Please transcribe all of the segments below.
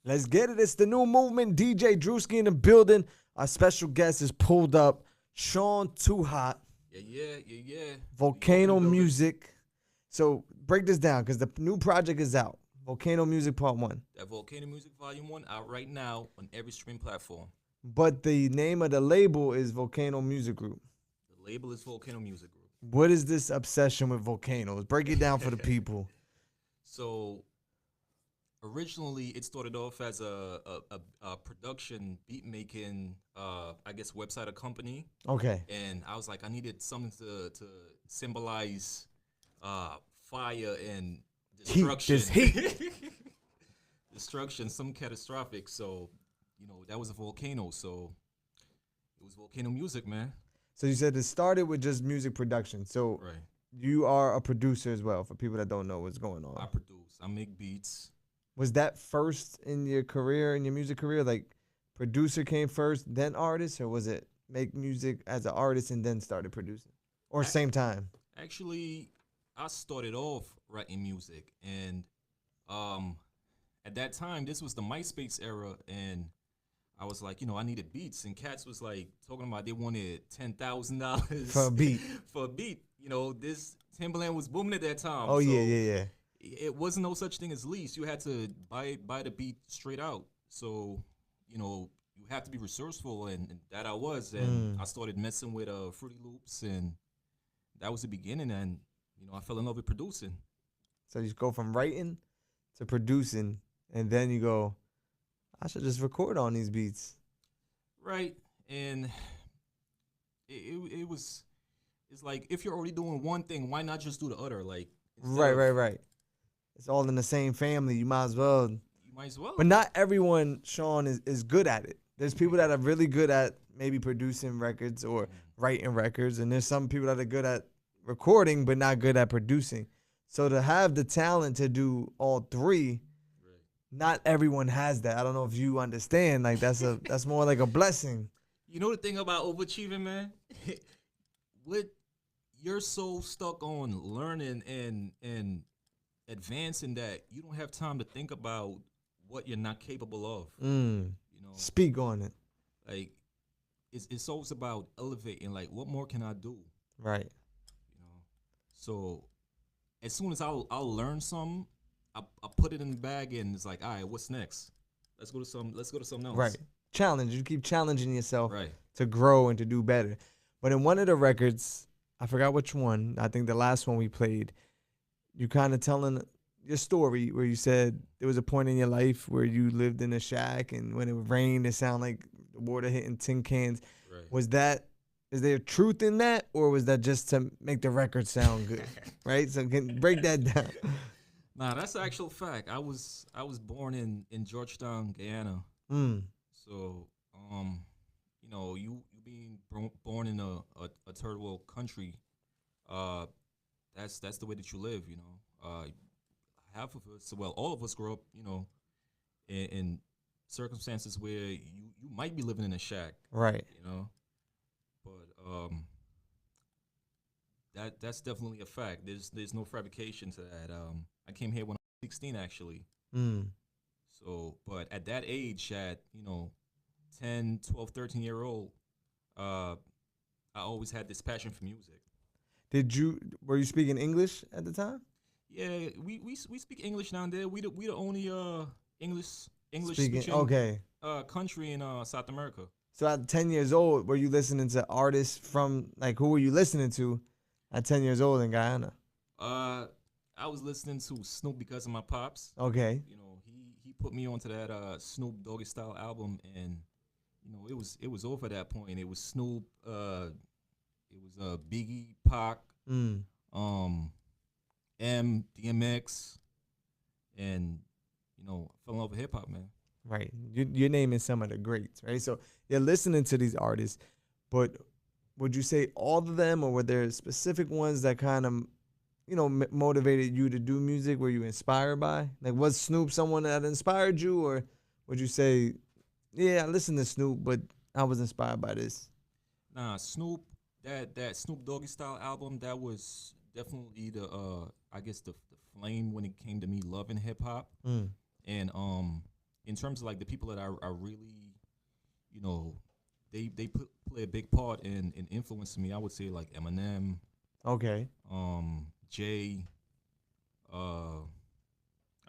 Let's get it. It's the new movement. DJ Drewski in the building. Our special guest is pulled up. Shawn2Hot. Yeah. Volcano Music. So break this down because the new project is out. Volcano Music Part 1. That Volcano Music Volume 1 out right now on every stream platform. But the name of the label is Volcano Music Group. The label is Volcano Music Group. What is this obsession with volcanoes? Break it down for the people. So originally, it started off as a production, beat making, I guess, website or company. Okay. And I was like, I needed something to symbolize fire and destruction. Heat. Destruction, some catastrophic. So, that was a volcano. So it was Volcano Music, man. So you said it started with just music production. So Right. you are a producer as well, for people that don't know what's going on. I produce. I make beats. Was that first in your career, in your music career? Like producer came first, then artist, or was it make music as an artist and then started producing? Or same time? Actually, I started off writing music, and at that time, this was the MySpace era, and I was like, I needed beats, and cats was like talking about they wanted $10,000 For a beat. For a beat. This Timberland was booming at that time. Oh, so yeah. It wasn't no such thing as lease. You had to buy the beat straight out. So, you have to be resourceful, and that I was. And I started messing with Fruity Loops, and that was the beginning. And, I fell in love with producing. So you go from writing to producing, and then you go, I should just record on these beats. Right. And it's like, if you're already doing one thing, why not just do the other? Like, Right. It's all in the same family. You might as well. But not everyone, Shawn, is good at it. There's people that are really good at maybe producing records or writing records, and there's some people that are good at recording but not good at producing. So to have the talent to do all three, not everyone has that. I don't know if you understand. Like that's more like a blessing. You know the thing about overachieving, man? You're so stuck on learning and advancing that you don't have time to think about what you're not capable of. Speak on it. Like it's always about elevating. Like, what more can I do? Right. So as soon as I'll learn something, I put it in the bag, and it's like, all right, what's next? Let's go to something else. Right. Challenge. You keep challenging yourself Right. to grow and to do better. But in one of the records, I forgot which one, I think the last one we played, you kind of telling your story where you said there was a point in your life where you lived in a shack, and when it rained, it sounded like the water hitting tin cans. Right. Is there truth in that, or was that just to make the record sound good? Right? So break that down. Nah, that's an actual fact. I was born in Georgetown, Guyana. So, you being born in a third world country, that's the way that you live. Half of us, well, all of us grow up, in circumstances where you might be living in a shack. Right. But that's definitely a fact. There's no fabrication to that. I came here when I was 16, actually. So, but at that age, at 10, 12, 13-year-old, I always had this passion for music. Were you speaking English at the time? Yeah, we speak English now and then. We the only English Speaking, speaking country in South America. So at 10 years old, were you listening to artists from, like, who were you listening to at 10 years old in Guyana? I was listening to Snoop because of my pops. Okay. He put me onto that Snoop Doggy Style album, and it was over that point. It was Snoop, it was Biggie, Pac, M, DMX, and I fell in love with hip hop, man. Right. You're naming some of the greats, right? So you're listening to these artists, but would you say all of them, or were there specific ones that kind of, motivated you to do music? Were you inspired by? Like, was Snoop someone that inspired you, or would you say, yeah, I listened to Snoop, but I was inspired by this? Nah, Snoop, that Snoop Doggy Style album, that was definitely the I guess the flame when it came to me loving hip hop. And in terms of like the people that are really, you know, play a big part in influencing me. I would say like Eminem. Okay. Jay. I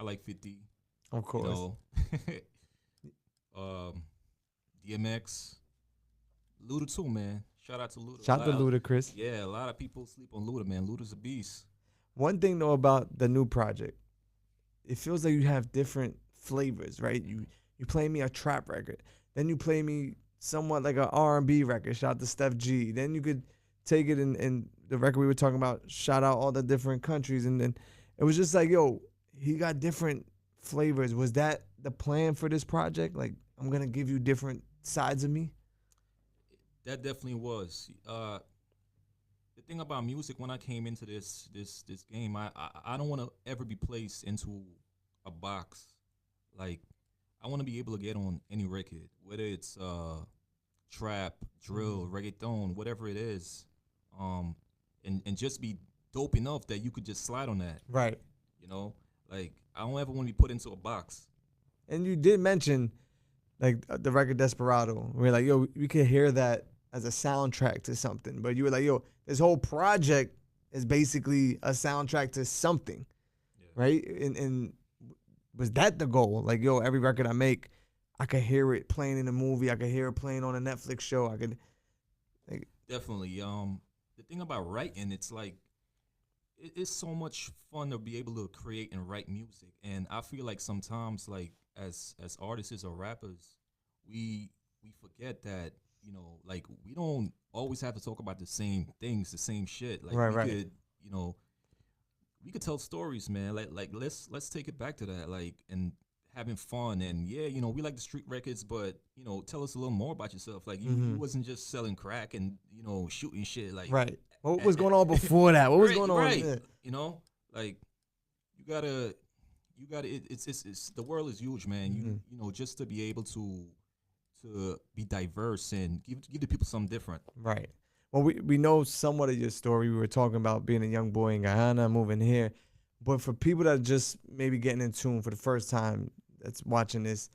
like 50. Of course. You know. DMX. Luda too, man. Shout out to Luda. Shout out to Luda, Chris. Yeah, a lot of people sleep on Luda, man. Luda's a beast. One thing though about the new project, it feels like you have different flavors, right? You play me a trap record, then you play me somewhat like an R&B record. Shout out to Steph G. Then you could take it in the record we were talking about. Shout out all the different countries, and then it was just like, yo, he got different flavors. Was that the plan for this project? Like, I'm gonna give you different sides of me. That definitely was. The thing about music, when I came into this game, I don't want to ever be placed into a box. Like, I want to be able to get on any record, whether it's trap, drill, reggaeton, whatever it is, and just be dope enough that you could just slide on that. Right. You know, like I don't ever want to be put into a box. And you did mention like the record Desperado. We're like, yo, we could hear that as a soundtrack to something. But you were like, yo, this whole project is basically a soundtrack to something, right? And was that the goal? Like, yo, every record I make, I could hear it playing in a movie. I could hear it playing on a Netflix show. I could, like, definitely. The thing about writing, it's like it's so much fun to be able to create and write music. And I feel like sometimes, like as artists or rappers, we forget that, you know, like we don't always have to talk about the same things, the same shit. Like we could, you know, we could tell stories, man. Like let's take it back to that, like, and having fun. And yeah, you know, we like the street records, but you know, tell us a little more about yourself. Like you wasn't just selling crack and, you know, shooting shit. Like, right. What was going on before that? What was going on? Right. You know, like you gotta. It's the world is huge, man. You know, just to be able to be diverse and give the people something different. Right. Well, we know somewhat of your story. We were talking about being a young boy in Guyana, moving here. But for people that are just maybe getting in tune for the first time that's watching this,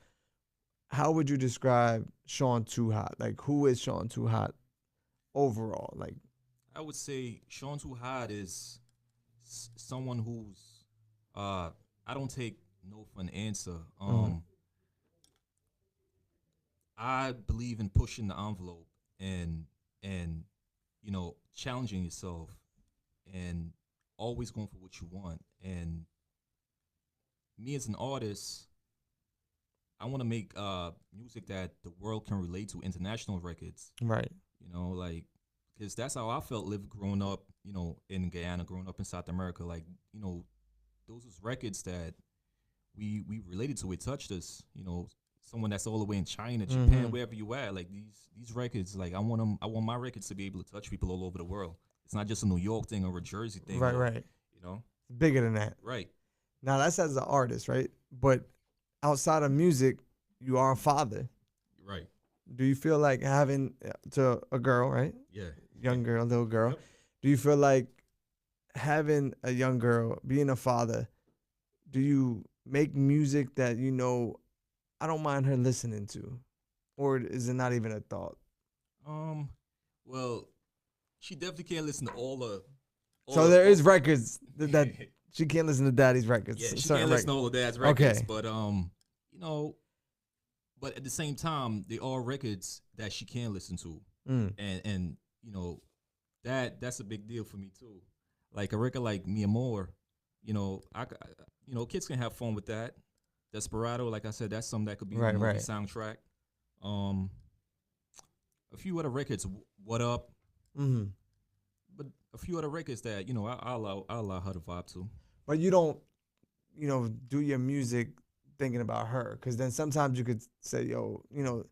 how would you describe Shawn2Hot? Like, who is Shawn2Hot overall? Like, I would say Shawn2Hot is someone who's I don't take no for an answer. I believe in pushing the envelope and you know, challenging yourself and always going for what you want. And me as an artist, I want to make music that the world can relate to, international records. Right. You know, like, because that's how I felt growing up, you know, in Guyana, growing up in South America. Like, you know, those was records that we related to. It touched us, you know, someone that's all the way in China, Japan, wherever you at. Like these records, like I want my records to be able to touch people all over the world. It's not just a New York thing or a Jersey thing. Right. You know, bigger than that. Right. Now that's as an artist, right? But outside of music, you are a father. Right. Do you feel like having to a girl, right? Yeah. Young girl, little girl. Yep. Do you feel like having a young girl, being a father, do you make music that, you know, I don't mind her listening to? Or is it not even a thought? Well, she definitely can't listen to all the so there is records that she can't listen to daddy's records. Yeah, she can't listen to all of dad's records. Okay. But you know, but at the same time, they are records that she can listen to. And you know, that's a big deal for me too. Like a record like Mi Amor, you know, you know, kids can have fun with that. Desperado, like I said, that's something that could be a movie soundtrack. A few other records, What Up? But a few other records that, you know, I'll allow her to vibe to. But you don't, you know, do your music thinking about her, because then sometimes you could say, yo, you know,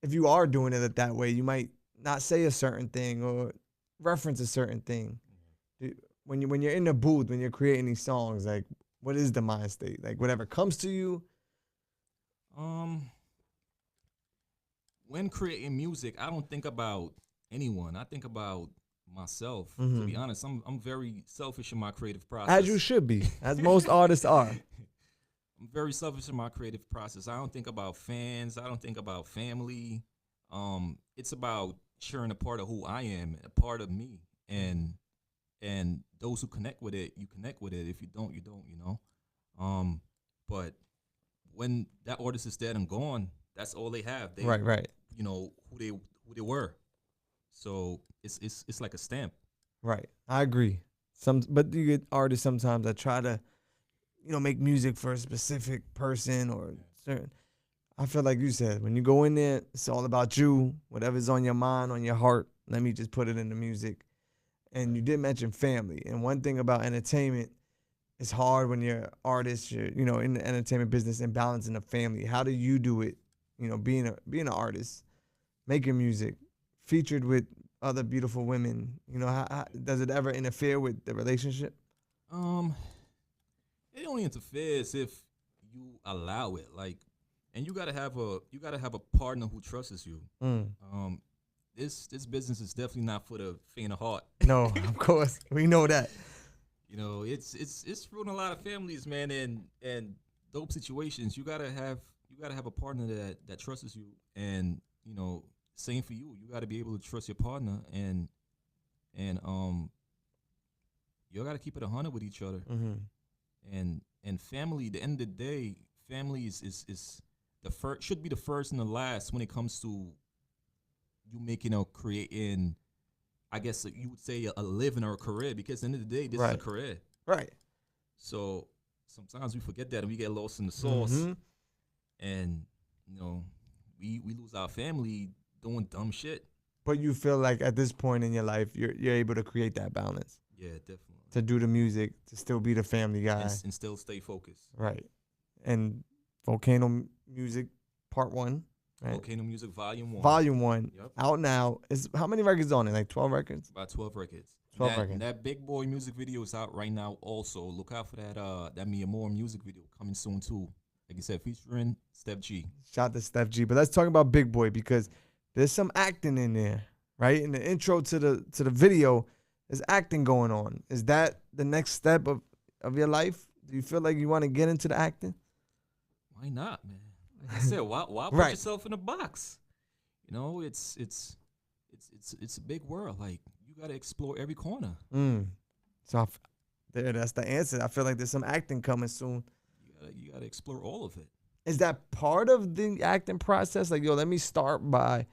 if you are doing it that way, you might not say a certain thing or reference a certain thing. When you're in the booth, when you're creating these songs, like, what is the mind state? Like, whatever comes to you? When creating music, I don't think about anyone. I think about myself. To be honest, I'm very selfish in my creative process. As you should be, as most artists are. I'm very selfish in my creative process. I don't think about fans. I don't think about family. It's about sharing a part of who I am, a part of me, and those who connect with it, you connect with it. If you don't, you don't. You know. But when that artist is dead and gone, that's all they have. They, right. You know who they were. So it's like a stamp. Right. I agree. But you get artists sometimes that try to, make music for a specific person or certain. I feel like you said, when you go in there, it's all about you. Whatever's on your mind, on your heart, let me just put it in the music. And you did mention family. And one thing about entertainment, it's hard when you're an artist, you're, in the entertainment business and balancing the family. How do you do it? Being an artist, making music, featured with other beautiful women. How does it ever interfere with the relationship? It only interferes if you allow it. Like, and you gotta have a partner who trusts you. This business is definitely not for the faint of heart. No, of course, we know that. It's ruined a lot of families, man, and dope situations. You gotta have a partner that trusts you, and same for you. You gotta be able to trust your partner, and you gotta keep it 100 with each other. Mm-hmm. And family. At the end of the day, family is the first, should be the first and the last when it comes to you making or creating, I guess you would say a living or a career, because at the end of the day, this is a career. Right. So sometimes we forget that and we get lost in the sauce. Mm-hmm. And, we lose our family doing dumb shit. But you feel like at this point in your life, you're able to create that balance. Yeah, definitely. To do the music, to still be the family guy. And still stay focused. Right. And Volcano Music Part 1. Right? Volcano Music Volume 1. Volume 1. Yep. Out now. How many records on it? Like 12 records? About 12 records. 12 records. That Big Boy music video is out right now also. Look out for that Me and More music video coming soon too. Like you said, featuring Steph G. Shout out to Steph G. But let's talk about Big Boy, because there's some acting in there, right? In the intro to the video, there's acting going on. Is that the next step of your life? Do you feel like you want to get into the acting? Why not, man? Like I said, why put yourself in a box? It's a big world. Like, you got to explore every corner. So that's the answer. I feel like there's some acting coming soon. You got to explore all of it. Is that part of the acting process? Like, let me start by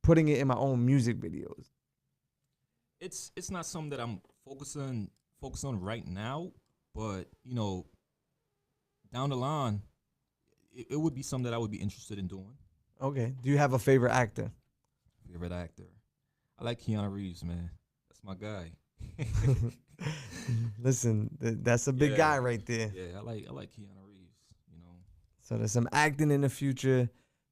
putting it in my own music videos. It's not something that I'm focused on right now, but down the line, it would be something that I would be interested in doing. Okay. Do you have a favorite actor? Favorite actor? I like Keanu Reeves, man. That's my guy. Listen, that's a big guy right there. Yeah, I like Keanu Reeves. So there's some acting in the future.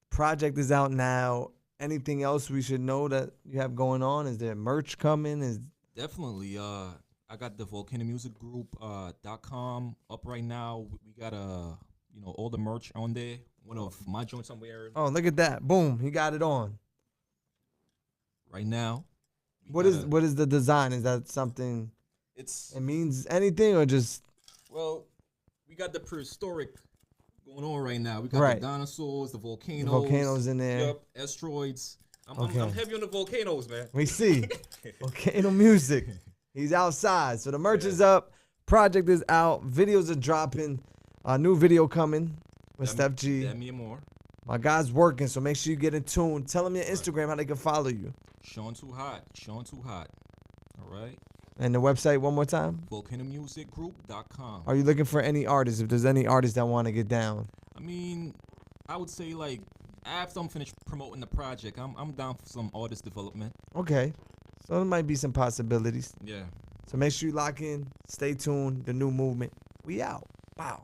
Project is out now. Anything else we should know that you have going on? Is there merch coming? Definitely. I got the Volcano Music Group .com up right now. We got all the merch on there. One of my joints I'm wearing. Oh, look at that! Boom, he got it on. Right now. What is the design? Is that something? It means anything or just? Well, we got the prehistoric going on right now. We got the dinosaurs, the volcanoes. The volcanoes in there. Yep, asteroids. I'm heavy on the volcanoes, man. We see. Volcano music. He's outside. So the merch is up. Project is out. Videos are dropping. A new video coming with Steph G. That Me and More. My guy's working, so make sure you get in tune. Tell them your Instagram, how they can follow you. Shawn2Hot. Shawn2Hot. All right. And the website one more time? VolcanoMusicGroup.com. Are you looking for any artists? If there's any artists that want to get down? I mean, I would say like after I'm finished promoting the project, I'm down for some artist development. Okay. So there might be some possibilities. Yeah. So make sure you lock in. Stay tuned. The new movement. We out. Wow.